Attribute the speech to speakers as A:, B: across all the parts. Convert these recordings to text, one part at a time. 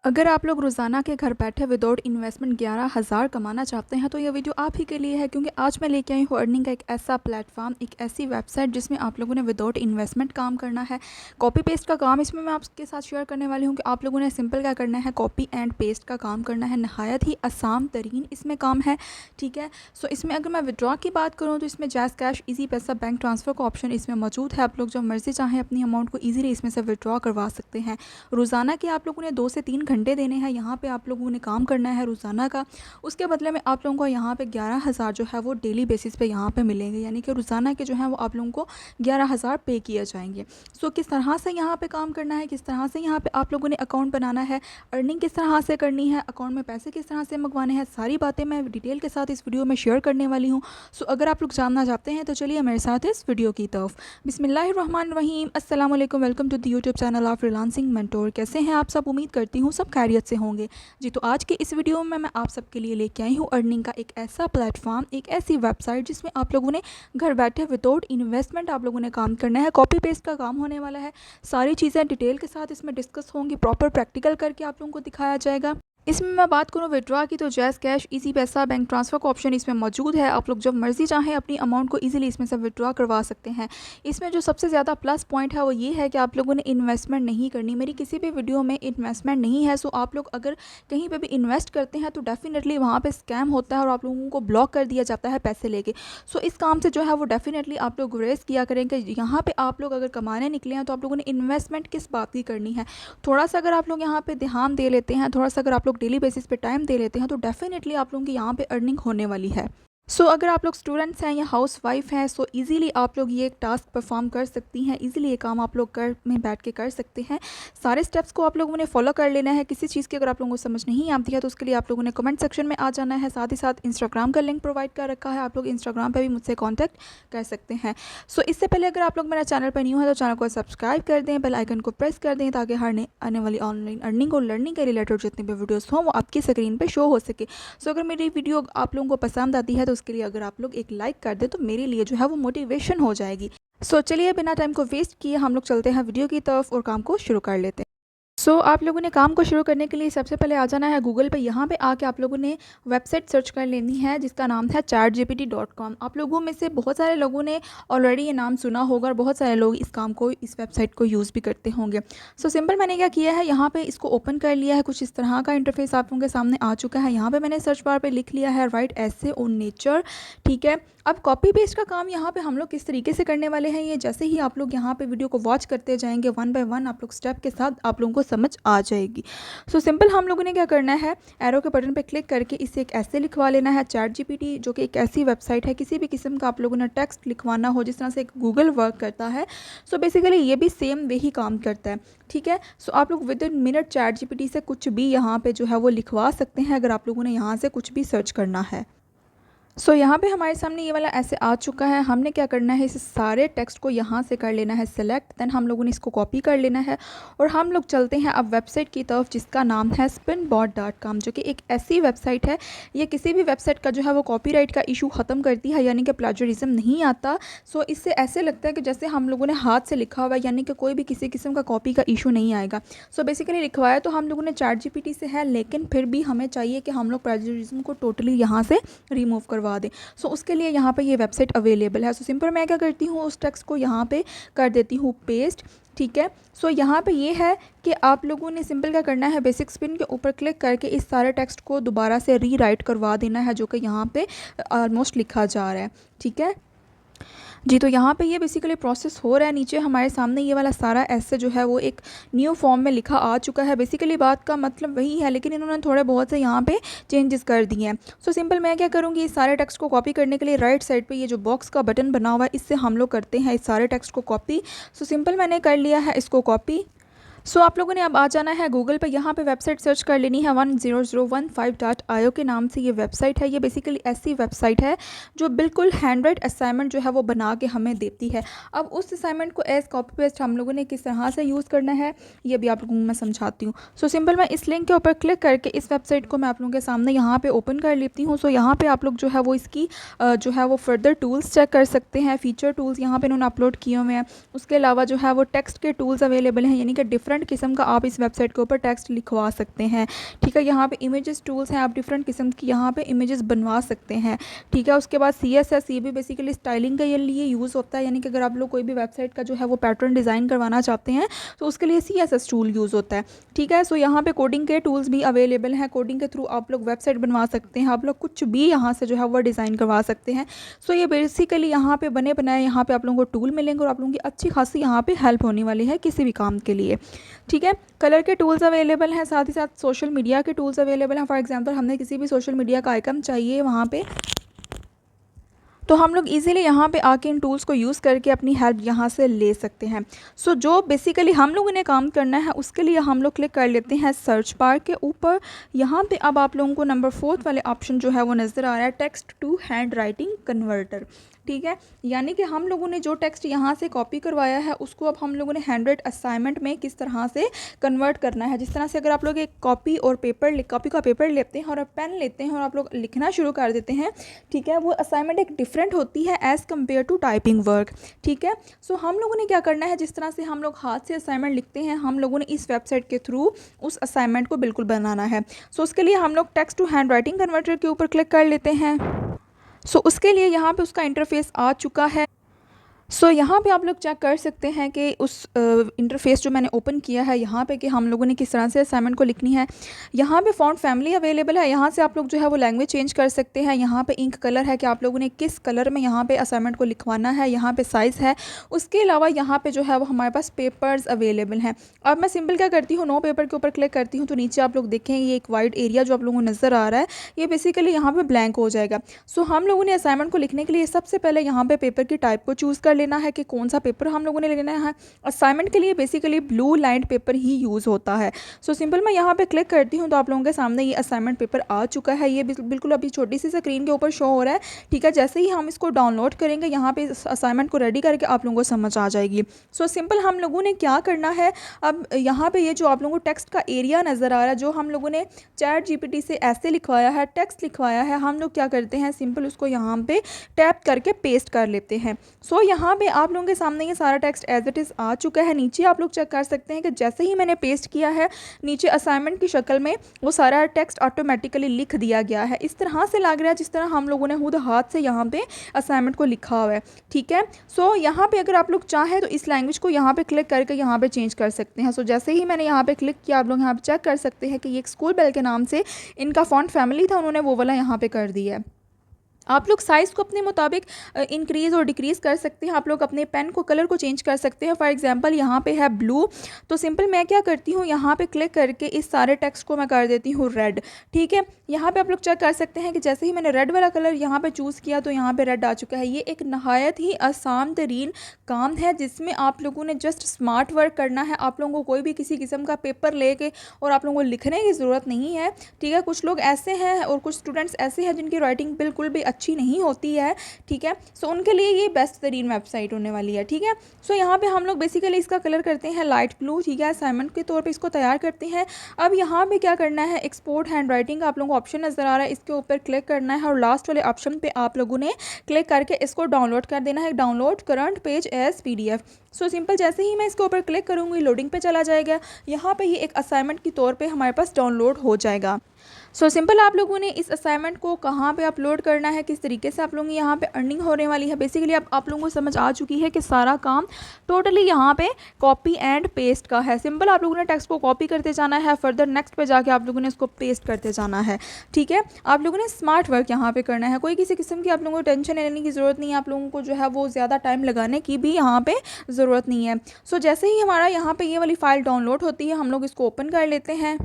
A: अगर आप लोग रोज़ाना के घर बैठे विदाउट इन्वेस्टमेंट 11,000 कमाना चाहते हैं तो ये वीडियो आप ही के लिए है, क्योंकि आज मैं लेके आई हूँ अर्निंग का एक ऐसा प्लेटफॉर्म, एक ऐसी वेबसाइट जिसमें आप लोगों ने विदाउट इन्वेस्टमेंट काम करना है। कॉपी पेस्ट का काम इसमें मैं आपके साथ शेयर करने वाली हूँ कि आप लोगों ने सिंपल क्या करना है, कॉपी एंड पेस्ट का काम करना है। नहायत ही आसान तरीन इसमें काम है, ठीक है। सो इसमें अगर मैं विड्रॉ की बात करूँ तो इसमें जैज़ कैश, ईजी पैसा, बैंक ट्रांसफ़र का ऑप्शन इसमें मौजूद है। आप लोग जब मर्ज़ी चाहें अपनी अमाउंट को ईजिली इसमें से विड्रॉ करवा सकते हैं। रोज़ाना के आप लोगों ने 2 से 3 घंटे देने हैं, यहाँ पे आप लोगों ने काम करना है रोज़ाना का। उसके बदले में आप लोगों को यहाँ पे 11,000 जो है वो डेली बेसिस पे यहाँ पे मिलेंगे, यानी कि रोज़ाना के जो है वो आप लोगों को 11,000 पे किए जाएंगे। सो किस तरह से यहाँ पे काम करना है, किस तरह से यहाँ पे आप लोगों ने अकाउंट बनाना है, अर्निंग किस तरह से करनी है, अकाउंट में पैसे किस तरह से मंगवाने हैं, सारी बातें मैं डिटेल के साथ इस वीडियो में शेयर करने वाली हूँ। सो अगर आप लोग जानना चाहते हैं तो चलिए मेरे साथ इस वीडियो की तरफ। बिस्मिल्लाहिर्रहमानिर्रहीम, अस्सलाम वालेकुम, welcome to the YouTube channel of freelancing mentor. कैसे हैं आप सब? उम्मीद करती हूँ सब खैरियत से होंगे जी। तो आज के इस वीडियो में मैं आप सबके लिए लेके आई हूँ अर्निंग का एक ऐसा प्लेटफॉर्म, एक ऐसी वेबसाइट जिसमें आप लोगों ने घर बैठे विदाउट इन्वेस्टमेंट आप लोगों ने काम करना है। कॉपी पेस्ट का काम होने वाला है, सारी चीज़ें डिटेल के साथ इसमें डिस्कस होंगी, प्रॉपर प्रैक्टिकल करके आप लोगों को दिखाया जाएगा। इसमें मैं बात करूँ विड्रॉ की तो जैज़ कैश, ईजी पैसा, बैंक ट्रांसफ़र का ऑप्शन इसमें मौजूद है। आप लोग जब मर्ज़ी चाहें अपनी अमाउंट को इजीली इसमें से विड्रॉ करवा सकते हैं। इसमें जो सबसे ज़्यादा प्लस पॉइंट है वो ये है कि आप लोगों ने इन्वेस्टमेंट नहीं करनी। मेरी किसी भी वीडियो में इन्वेस्टमेंट नहीं है। सो आप लोग अगर कहीं पर भी इन्वेस्ट करते हैं तो डेफिनेटली वहाँ पर स्कैम होता है और आप लोगों को ब्लॉक कर दिया जाता है पैसे लेके। सो इस काम से जो है वो डेफिनेटली आप लोग गुरेज किया करें कि यहाँ पर आप लोग अगर कमाने निकले हैं तो आप लोगों ने इन्वेस्टमेंट किस बात की करनी है। थोड़ा सा अगर आप लोग यहाँ पर ध्यान दे लेते हैं, थोड़ा सा अगर आप लोग डेली बेसिस पे टाइम दे लेते हैं तो डेफिनेटली आप लोगों की यहाँ पे अर्निंग होने वाली है। सो अगर आप लोग स्टूडेंट्स हैं या हाउस वाइफ हैं सो इजीली आप लोग ये टास्क परफॉर्म कर सकती हैं। इजीली ये काम आप लोग घर में बैठ के कर सकते हैं। सारे स्टेप्स को आप लोगों ने फॉलो कर लेना है। किसी चीज़ की अगर आप लोगों को समझ नहीं आती है तो उसके लिए आप लोगों ने कमेंट सेक्शन में आ जाना है। साथ ही साथ इंस्टाग्राम का लिंक प्रोवाइड कर रखा है, आप लोग इंस्टाग्राम पर भी मुझसे कॉन्टैक्ट कर सकते हैं। सो इससे पहले अगर आप लोग मेरा चैनल पर न्यू है तो चैनल को सब्सक्राइब कर दें, बेल आइकन को प्रेस कर दें ताकि हर आने वाली ऑनलाइन अर्निंग और लर्निंग के रिलेटेड जितने भी वीडियोज़ हों वो आपकी स्क्रीन पर शो हो सके। सो अगर मेरी वीडियो आप लोगों को पसंद आती है तो उसके लिए अगर आप लोग एक लाइक कर दे तो मेरे लिए जो है वो मोटिवेशन हो जाएगी। सो चलिए बिना टाइम को वेस्ट किए हम लोग चलते हैं वीडियो की तरफ और काम को शुरू कर लेते हैं। आप लोगों ने काम को शुरू करने के लिए सबसे पहले आ जाना है गूगल पे। यहाँ पे आके आप लोगों ने वेबसाइट सर्च कर लेनी है जिसका नाम है chatgpt.com। आप लोगों में से बहुत सारे लोगों ने ऑलरेडी ये नाम सुना होगा और बहुत सारे लोग इस काम को, इस वेबसाइट को यूज़ भी करते होंगे। सिंपल मैंने क्या किया है, यहाँ पे इसको ओपन कर लिया है। कुछ इस तरह का इंटरफेस आप लोगों के सामने आ चुका है। यहाँ पर मैंने सर्च बार पर लिख लिया है राइट एसे ऑन नेचर, ठीक है। अब कॉपी पेस्ट का काम यहाँ पे हम लोग किस तरीके से करने वाले हैं, ये जैसे ही आप लोग यहाँ पे वीडियो को वॉच करते जाएंगे वन बाय वन आप लोग स्टेप के साथ आप लोगों को समझ आ जाएगी। सिंपल हम लोगों ने क्या करना है, एरो के बटन पे क्लिक करके इसे एक ऐसे लिखवा लेना है ChatGPT, जो कि एक ऐसी वेबसाइट है किसी भी किस्म का आप लोगों ने टेक्स्ट लिखवाना हो जिस तरह से एक गूगल वर्क करता है। बेसिकली ये भी सेम वही काम करता है, ठीक है। आप लोग विद इन मिनट ChatGPT से कुछ भी यहाँ पे जो है वो लिखवा सकते हैं अगर आप लोगों ने यहाँ से कुछ भी सर्च करना है। यहाँ पे हमारे सामने ये वाला ऐसे आ चुका है। हमने क्या करना है, इस सारे टेक्स्ट को यहाँ से कर लेना है सेलेक्ट, देन हम लोगों ने इसको कॉपी कर लेना है और हम लोग चलते हैं अब वेबसाइट की तरफ जिसका नाम है spinbot.com, जो कि एक ऐसी वेबसाइट है, ये किसी भी वेबसाइट का जो है वो कॉपीराइट का इशू ख़त्म करती है, यानी कि प्लेजरिज्म नहीं आता। इससे ऐसे लगता है कि जैसे हम लोगों ने हाथ से लिखा हुआ है, यानी कि कोई भी किसी किस्म का कॉपी का इशू नहीं आएगा। बेसिकली लिखवाया तो हम लोगों ने ChatGPT से है, लेकिन फिर भी हमें चाहिए कि हम लोग प्लेजरिज्म को टोटली यहाँ से रिमूव करवा दें। उसके लिए यहाँ पे ये वेबसाइट अवेलेबल है। सिंपल मैं क्या करती हूँ, उस टेक्स्ट को यहाँ पे कर देती हूँ पेस्ट, ठीक है। यहाँ पे ये है कि आप लोगों ने सिंपल क्या करना है, बेसिक स्पिन के ऊपर क्लिक करके इस सारे टेक्स्ट को दोबारा से रीराइट करवा देना है जो कि यहाँ पे ऑलमोस्ट लिखा जा रहा है, ठीक है जी। यहाँ पे ये बेसिकली प्रोसेस हो रहा है। नीचे हमारे सामने ये वाला सारा ऐसे जो है वो एक न्यू फॉर्म में लिखा आ चुका है। बेसिकली बात का मतलब वही है, लेकिन इन्होंने थोड़े बहुत से यहाँ पे चेंजेस कर दिए हैं। सिंपल मैं क्या करूँगी, इस सारे टेक्स्ट को कॉपी करने के लिए राइट साइड पे ये जो बॉक्स का बटन बना हुआ है इससे हम लोग करते हैं इस सारे टेक्स्ट को कॉपी। सिंपल मैंने कर लिया है इसको कॉपी। आप लोगों ने अब आ जाना है गूगल पे। यहाँ पे वेबसाइट सर्च कर लेनी है 10015.io के नाम से ये वेबसाइट है। ये बेसिकली ऐसी वेबसाइट है जो बिल्कुल हैंडराइट असाइनमेंट जो है वो बना के हमें देती है। अब उस असाइनमेंट को एज कॉपी पेस्ट हम लोगों ने किस तरह से यूज़ करना है ये भी आप लोगों को मैं समझाती हूँ। सिंपल मैं इस लिंक के ऊपर क्लिक करके इस वेबसाइट को मैं आप लोगों के सामने यहाँ पर ओपन कर लेती हूँ। यहाँ पर आप लोग जो है वो इसकी जो है वो फर्दर टूल्स चेक कर सकते हैं। फीचर टूल्स यहाँ पर इन्होंने अपलोड किए हुए हैं। उसके अलावा जो है वो टेक्स्ट के टूल्स अवेलेबल हैं, यानी कि डिफरेंट डिफरेंट किस्म का आप इस वेबसाइट के ऊपर टेक्स्ट लिखवा सकते हैं। ठीक है, यहाँ पे इमेजेस टूल्स हैं, आप डिफरेंट किस्म की यहाँ पे इमेजेस बनवा सकते हैं। ठीक है, उसके बाद CSS, ये भी बेसिकली स्टाइलिंग के लिए यूज़ होता है, यानी कि अगर आप लोग कोई भी वेबसाइट का जो है वो पैटर्न डिज़ाइन करवाना चाहते हैं तो उसके लिए CSS टूल यूज़ होता है। ठीक है, सो यहाँ पे कोडिंग के टूल्स भी अवेलेबल हैं। कोडिंग के थ्रू आप लोग वेबसाइट बनवा सकते हैं, आप लोग कुछ भी यहाँ से जो है वो डिज़ाइन करवा सकते हैं। सो ये बेसिकली यहाँ पे बने बनाए यहाँ पे आप लोगों को टूल मिलेंगे और आप लोगों की अच्छी खासी यहाँ पे हेल्प होने वाली है किसी भी काम के लिए। ठीक है, कलर के टूल्स अवेलेबल हैं, साथ ही साथ सोशल मीडिया के टूल्स अवेलेबल हैं। फॉर एग्जांपल हमने किसी भी सोशल मीडिया का आइकन चाहिए वहाँ पे, तो हम लोग इजीली यहाँ पे आके इन टूल्स को यूज़ करके अपनी हेल्प यहाँ से ले सकते हैं। सो जो बेसिकली हम लोगों ने काम करना है उसके लिए हम लोग क्लिक कर लेते हैं सर्च बार के ऊपर। यहाँ पे अब आप लोगों को नंबर 4 वाले ऑप्शन जो है वो नज़र आ रहा है, text to handwriting converter. ठीक है, यानी कि हम लोगों ने जो टेक्स्ट यहाँ से कॉपी करवाया है उसको अब हम लोगों ने हैंड राइट असाइनमेंट में किस तरह से कन्वर्ट करना है। जिस तरह से अगर आप लोग एक कॉपी का पेपर लेते हैं और पेन लेते हैं और आप लोग लिखना शुरू कर देते हैं, ठीक है, वो असाइनमेंट एक डिफरेंट होती है as compare to typing work. ठीक है, सो हम लोगों ने क्या करना है, जिस तरह से हम लोग हाथ से असाइनमेंट लिखते हैं हम लोगों ने इस वेबसाइट के थ्रू उस असाइनमेंट को बिल्कुल बनाना है। सो उसके लिए हम लोग text to handwriting converter के ऊपर क्लिक कर लेते हैं। सो उसके लिए यहाँ पे उसका इंटरफेस आ चुका है। सो यहाँ पे आप लोग चेक कर सकते हैं कि उस इंटरफेस जो मैंने ओपन किया है यहाँ पे कि हम लोगों ने किस तरह से असाइनमेंट को लिखनी है। यहाँ पे फ़ॉन्ट फैमिली अवेलेबल है, यहाँ से आप लोग जो है वो लैंग्वेज चेंज कर सकते हैं। यहाँ पे इंक कलर है कि आप लोगों ने किस कलर में यहाँ पे असाइनमेंट को लिखवाना है। यहाँ पे साइज़ है, उसके अलावा यहाँ पे जो है वो हमारे पास पेपर्स अवेलेबल हैं। अब मैं सिंपल क्या करती हूँ, नो पेपर के ऊपर क्लिक करती हूँ तो नीचे आप लोग देखें ये एक वाइट एरिया जो आप लोगों को नज़र आ रहा है ये बेसिकली यहाँ पर ब्लैंक हो जाएगा। सो हम लोगों ने असाइनमेंट को लिखने के लिए सबसे पहले यहाँ पर पेपर की टाइप को चूज़ कर लेना है कि कौन सा पेपर हम लोगों ने लेना है। असाइनमेंट के लिए बेसिकली ब्लू लाइंड पेपर ही यूज़ होता है। सो सिंपल मैं यहाँ पे क्लिक करती हूँ तो आप लोगों के सामने ये असाइनमेंट पेपर आ चुका है। ये बिल्कुल अभी छोटी सी स्क्रीन के ऊपर शो हो रहा है। ठीक है, जैसे ही हम इसको डाउनलोड करेंगे यहाँ पे असाइनमेंट को रेडी करके आप लोगों को समझ आ जाएगी। सो सिंपल हम लोगों ने क्या करना है, अब यहाँ पे ये जो आप लोगों को टेक्स्ट का एरिया नज़र आ रहा है जो हम लोगों ने ChatGPT से ऐसे लिखवाया है, टेक्स्ट लिखवाया है, हम लोग क्या करते हैं सिंपल उसको यहाँ पे टैप करके पेस्ट कर लेते हैं। सो यहाँ पे आप लोगों के सामने ये सारा टेक्स्ट एज इट इज़ आ चुका है। नीचे आप लोग चेक कर सकते हैं कि जैसे ही मैंने पेस्ट किया है नीचे असाइनमेंट की शक्ल में वो सारा टेक्स्ट ऑटोमेटिकली लिख दिया गया है। इस तरह से लग रहा है जिस तरह हम लोगों ने खुद हाथ से यहाँ पे असाइनमेंट को लिखा हुआ है। ठीक है, सो यहाँ पे अगर आप लोग चाहें तो इस लैंग्वेज को यहाँ पे क्लिक करके यहाँ पे चेंज कर सकते हैं। सो जैसे ही मैंने यहाँ पे क्लिक किया आप लोग यहाँ पे चेक कर सकते हैं कि ये एक स्कूल बेल के नाम से इनका फॉन्ट फैमिली था, उन्होंने वो वाला यहाँ पे कर दिया है। आप लोग साइज़ को अपने मुताबिक इंक्रीज़ और डिक्रीज़ कर सकते हैं। आप लोग अपने पेन को कलर को चेंज कर सकते हैं। फॉर एग्जांपल यहाँ पे है ब्लू, तो सिंपल मैं क्या करती हूँ यहाँ पे क्लिक करके इस सारे टेक्स्ट को मैं कर देती हूँ रेड। ठीक है, यहाँ पे आप लोग चेक कर सकते हैं कि जैसे ही मैंने रेड वाला कलर यहाँ पे चूज़ किया तो यहाँ पे रेड आ चुका है। ये एक नहायत ही आसान तरीन काम है जिसमें आप लोगों ने जस्ट स्मार्ट वर्क करना है। आप लोगों को कोई भी किसी किस्म का पेपर लेके और आप लोगों को लिखने की ज़रूरत नहीं है। ठीक है, कुछ लोग ऐसे हैं और कुछ स्टूडेंट्स ऐसे हैं जिनकी राइटिंग बिल्कुल भी अच्छी नहीं होती है। ठीक है, सो उनके लिए ये बेस्ट तरीन वेबसाइट होने वाली है। ठीक है, सो यहाँ पे हम लोग बेसिकली इसका कलर करते हैं लाइट ब्लू। ठीक है, असाइनमेंट के तौर पे इसको तैयार करते हैं। अब यहाँ पे क्या करना है, एक्सपोर्ट हैंड राइटिंग का आप लोगों को ऑप्शन नज़र आ रहा है, इसके ऊपर क्लिक करना है और लास्ट वाले ऑप्शन पे आप लोगों ने क्लिक करके इसको डाउनलोड कर देना है, download current page as PDF। So simple जैसे ही मैं इसके ऊपर क्लिक करूँगी लोडिंग पे चला जाएगा। यहाँ पे ये एक असाइनमेंट के तौर पे हमारे पास डाउनलोड हो जाएगा। सो सिंपल आप लोगों ने इस असाइनमेंट को कहाँ पे अपलोड करना है, किस तरीके से आप लोगों की यहाँ पे अर्निंग होने वाली है, बेसिकली अब आप लोगों को समझ आ चुकी है कि सारा काम टोटली यहाँ पे कॉपी एंड पेस्ट का है। सिंपल आप लोगों ने टेक्स्ट को कॉपी करते जाना है, फर्दर नेक्स्ट पे जाके आप लोगों ने इसको पेस्ट करते जाना है। ठीक है, आप लोगों ने स्मार्ट वर्क यहाँ पे करना है, कोई किसी किस्म की आप लोगों को टेंशन लेने की ज़रूरत नहीं है, आप लोगों को जो है वो ज़्यादा टाइम लगाने की भी यहाँ पे ज़रूरत नहीं है। सो जैसे ही हमारा यहाँ पे ये वाली फ़ाइल डाउनलोड होती है हम लोग इसको ओपन कर लेते हैं।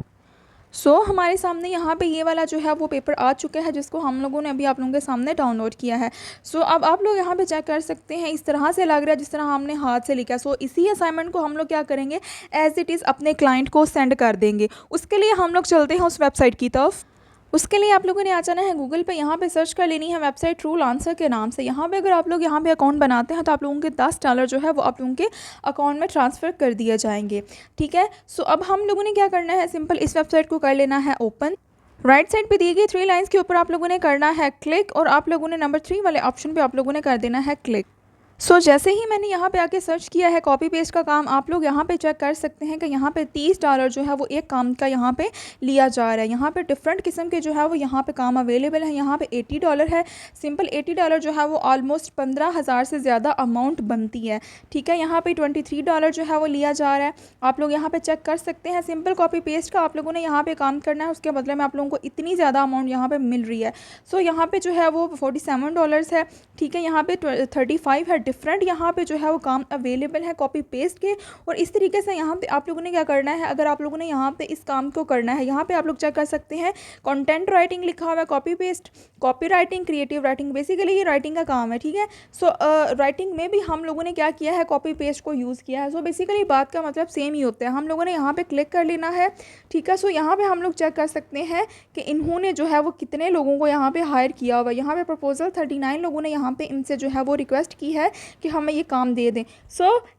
A: सो हमारे सामने यहाँ पे ये वाला जो है वो पेपर आ चुका है जिसको हम लोगों ने अभी आप लोगों के सामने डाउनलोड किया है। सो अब आप लोग यहाँ पे चेक कर सकते हैं इस तरह से लग रहा है जिस तरह हमने हाथ से लिखा। सो इसी असाइनमेंट को हम लोग क्या करेंगे, एज इट इज़ अपने क्लाइंट को सेंड कर देंगे। उसके लिए हम लोग चलते हैं उस वेबसाइट की तरफ। उसके लिए आप लोगों ने आ जाना है गूगल पे, यहाँ पे सर्च कर लेनी है वेबसाइट ट्रूल आंसर के नाम से। यहाँ पे अगर आप लोग यहाँ पे अकाउंट बनाते हैं तो आप लोगों के $10 जो है वो आप लोगों के अकाउंट में ट्रांसफ़र कर दिए जाएंगे। ठीक है, सो अब हम लोगों ने क्या करना है, सिंपल इस वेबसाइट को कर लेना है ओपन। राइट साइड पे दी गई 3 लाइंस के ऊपर आप लोगों ने करना है क्लिक और आप लोगों ने नंबर 3 वाले ऑप्शन पे आप लोगों ने कर देना है क्लिक। जैसे ही मैंने यहाँ पे आके सर्च किया है कॉपी पेस्ट का काम, आप लोग यहाँ पे चेक कर सकते हैं कि यहाँ पे $30 जो है वो एक काम का यहाँ पे लिया जा रहा है। यहाँ पे डिफरेंट किस्म के जो है वो यहाँ पे काम अवेलेबल है। यहाँ पे $80 है, सिंपल $80 जो है वो ऑलमोस्ट 15,000 से ज़्यादा अमाउंट बनती है। ठीक है, यहाँ पे $23 जो है वो लिया जा रहा है। आप लोग यहाँ पे चेक कर सकते हैं। सिंपल कॉपी पेस्ट का आप लोगों ने यहाँ पे काम करना है, उसके बदले में आप लोगों को इतनी ज़्यादा अमाउंट यहाँ पे मिल रही है। यहाँ पे जो है वो $47 है। ठीक है, यहाँ पे 35 है। डिफरेंट यहाँ पे जो है वो काम अवेलेबल है कॉपी पेस्ट के। और इस तरीके से यहाँ पे आप लोगों ने क्या करना है, अगर आप लोगों ने यहाँ पे इस काम को करना है, यहाँ पे आप लोग चेक कर सकते हैं कंटेंट राइटिंग लिखा हुआ है, copy paste, copy writing, creative writing, basically ये राइटिंग का काम है। ठीक है, राइटिंग में भी हम लोगों ने क्या किया है, कॉपी पेस्ट को यूज़ किया है। बेसिकली बात का मतलब सेम ही होता है। हम लोगों ने यहाँ पे क्लिक कर लेना है। ठीक है, यहाँ पे हम लोग चेक कर सकते हैं कि इन्होंने जो है वो कितने लोगों को यहाँ पे हायर किया हुआ है। यहाँ पे प्रपोजल 39 लोगों ने यहाँ पे इनसे जो है वो रिक्वेस्ट की है कि हमें ये काम दे दें।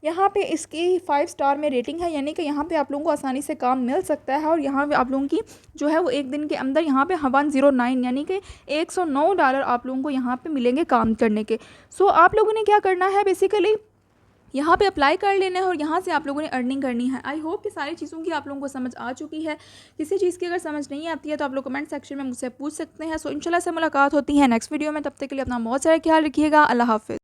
A: यहाँ पे इसकी 5 स्टार में रेटिंग है, यानी कि यहाँ पे आप लोगों को आसानी से काम मिल सकता है। और यहाँ पे आप लोगों की जो है वो एक दिन के अंदर यहाँ पे 109 यानी कि $109 आप लोगों को यहाँ पे मिलेंगे काम करने के। आप लोगों ने क्या करना है, बेसिकली यहाँ पे अप्लाई कर लेना है और यहाँ से आप लोगों ने अर्निंग करनी है। आई होप कि सारी चीज़ों की आप लोगों को समझ आ चुकी है। किसी चीज़ की अगर समझ नहीं आती है तो आप लोग कमेंट सेक्शन में मुझसे पूछ सकते हैं। इंशाल्लाह से मुलाकात होती है नेक्स्ट वीडियो में। तब तक के लिए अपना बहुत सारा ख्याल रखिएगा। अल्लाह हाफ़िज़।